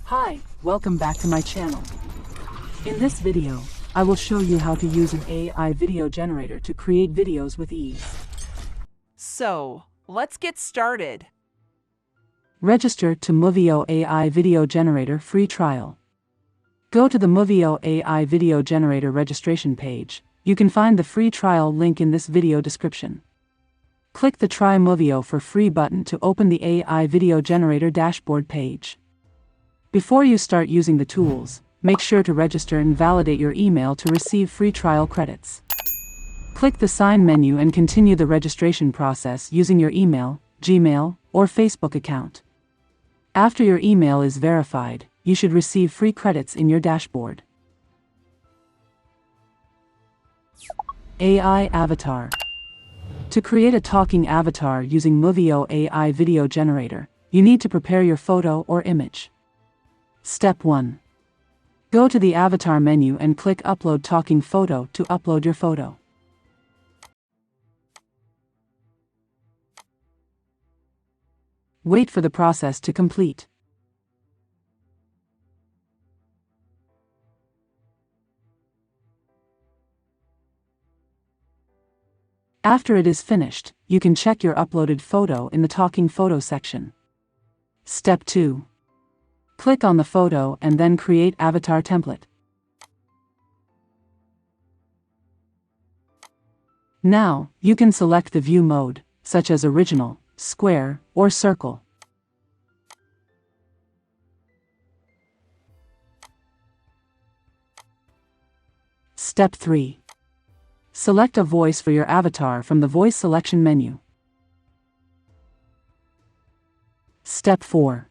Hi, welcome back to my channel. In this video, I will show you how to use an AI video generator to create videos with ease. So, let's get started. Register to Movio AI Video Generator free trial. Go to the Movio AI Video Generator registration page. You can find the free trial link in this video description. Click the Try Movio for Free button to open the AI Video Generator dashboard page. Before you start using the tools, make sure to register and validate your email to receive free trial credits. Click the Sign menu and continue the registration process using your email, Gmail, or Facebook account. After your email is verified, you should receive free credits in your dashboard. AI Avatar. To create a talking avatar using Movio AI Video Generator, you need to prepare your photo or image. Step 1. Go to the Avatar menu and click Upload Talking Photo to upload your photo. Wait for the process to complete. After it is finished, you can check your uploaded photo in the Talking Photo section. Step 2. Click on the photo and then create avatar template. Now, you can select the view mode, such as original, square, or circle. Step 3. Select a voice for your avatar from the voice selection menu. Step 4.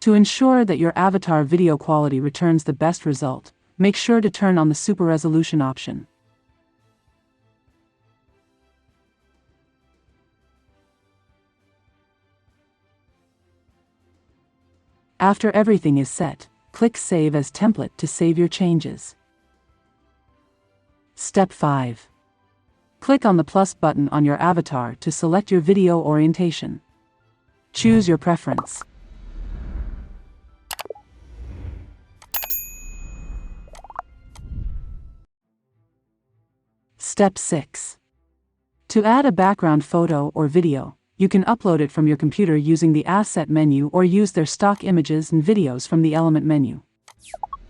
To ensure that your avatar video quality returns the best result, make sure to turn on the super resolution option. After everything is set, click Save as Template to save your changes. Step 5. Click on the plus button on your avatar to select your video orientation. Choose your preference. Step 6. To add a background photo or video, you can upload it from your computer using the Asset menu or use their stock images and videos from the Element menu.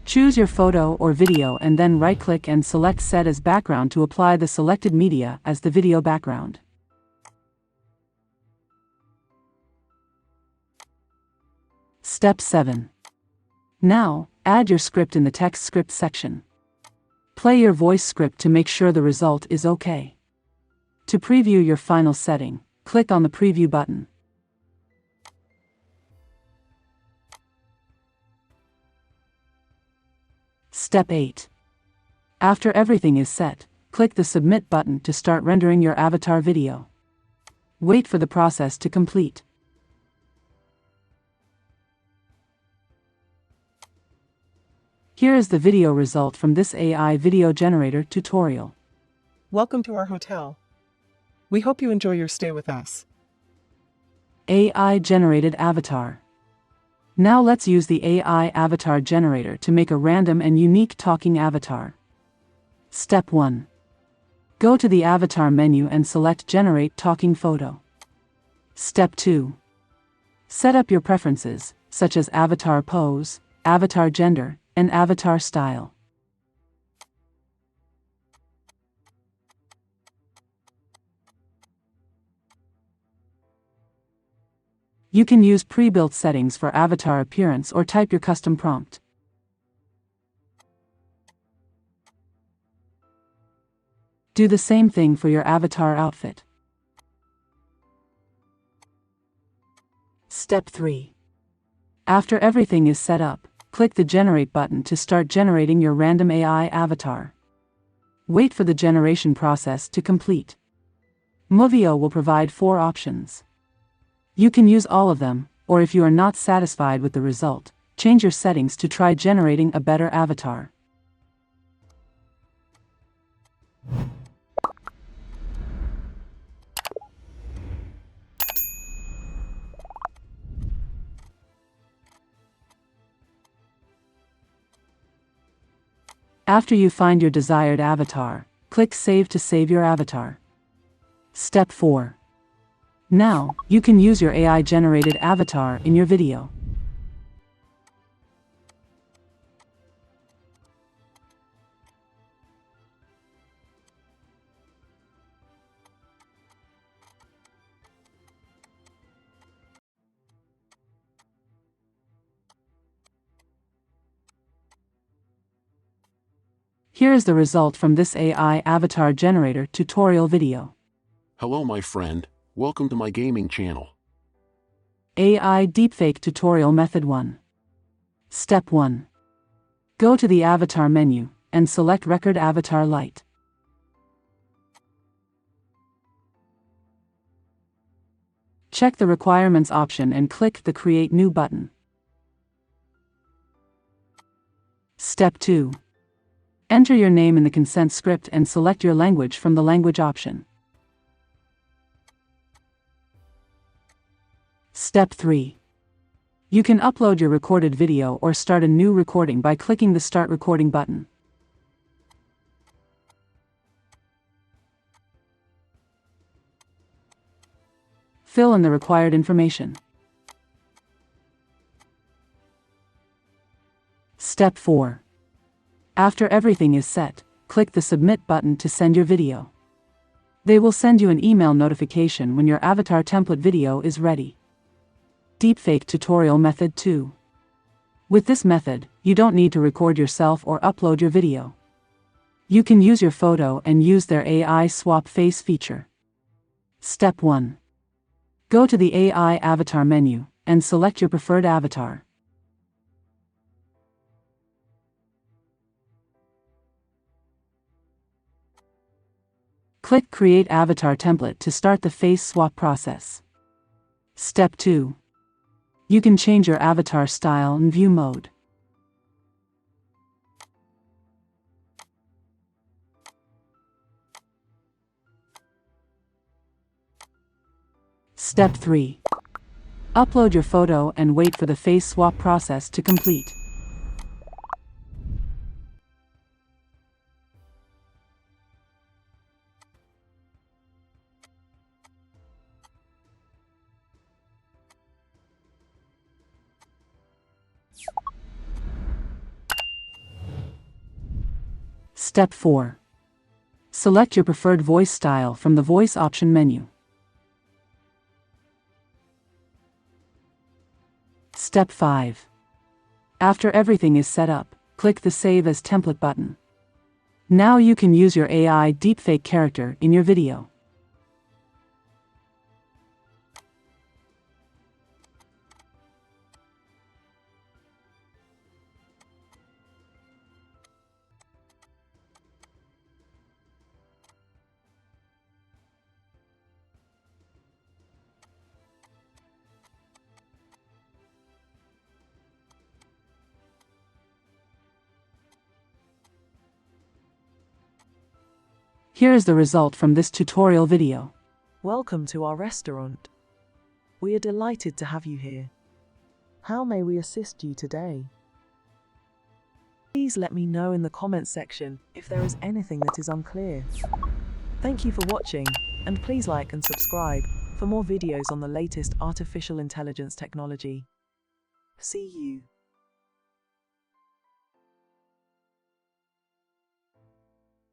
Choose your photo or video and then right-click and select Set as Background to apply the selected media as the video background. Step 7. Now, add your script in the text script section. Play your voice script to make sure the result is okay. To preview your final setting, click on the Preview button. Step 8. After everything is set, click the Submit button to start rendering your avatar video. Wait for the process to complete. Here is the video result from this AI video generator tutorial. Welcome to our hotel. We hope you enjoy your stay with us. AI generated avatar. Now let's use the AI avatar generator to make a random and unique talking avatar. Step 1. Go to the avatar menu and select Generate Talking Photo. Step 2. Set up your preferences, such as avatar pose, avatar gender, and avatar style. You can use pre-built settings for avatar appearance or type your custom prompt. Do the same thing for your avatar outfit. Step 3. After everything is set up, click the Generate button to start generating your random AI avatar. Wait for the generation process to complete. Movio will provide 4 options. You can use all of them, or if you are not satisfied with the result, change your settings to try generating a better avatar. After you find your desired avatar, click Save to save your avatar. Step 4. Now, you can use your AI-generated avatar in your video. Here is the result from this AI avatar generator tutorial video. Hello my friend, welcome to my gaming channel. AI Deepfake Tutorial Method 1. Step 1. Go to the Avatar menu, and select Record Avatar Light. Check the Requirements option and click the Create New button. Step 2. Enter your name in the consent script and select your language from the Language option. Step 3. You can upload your recorded video or start a new recording by clicking the Start Recording button. Fill in the required information. Step 4. After everything is set, click the Submit button to send your video. They will send you an email notification when your avatar template video is ready. Deepfake Tutorial Method 2. With this method, you don't need to record yourself or upload your video. You can use your photo and use their AI swap face feature. Step 1. Go to the AI avatar menu, and select your preferred avatar. Click Create Avatar Template to start the face swap process. Step 2. You can change your avatar style and view mode. Step 3. Upload your photo and wait for the face swap process to complete. Step 4. Select your preferred voice style from the Voice option menu. Step 5. After everything is set up, click the Save as Template button. Now you can use your AI deepfake character in your video. Here is the result from this tutorial video. Welcome to our restaurant. We are delighted to have you here. How may we assist you today? Please let me know in the comments section if there is anything that is unclear. Thank you for watching, and please like and subscribe for more videos on the latest artificial intelligence technology. See you.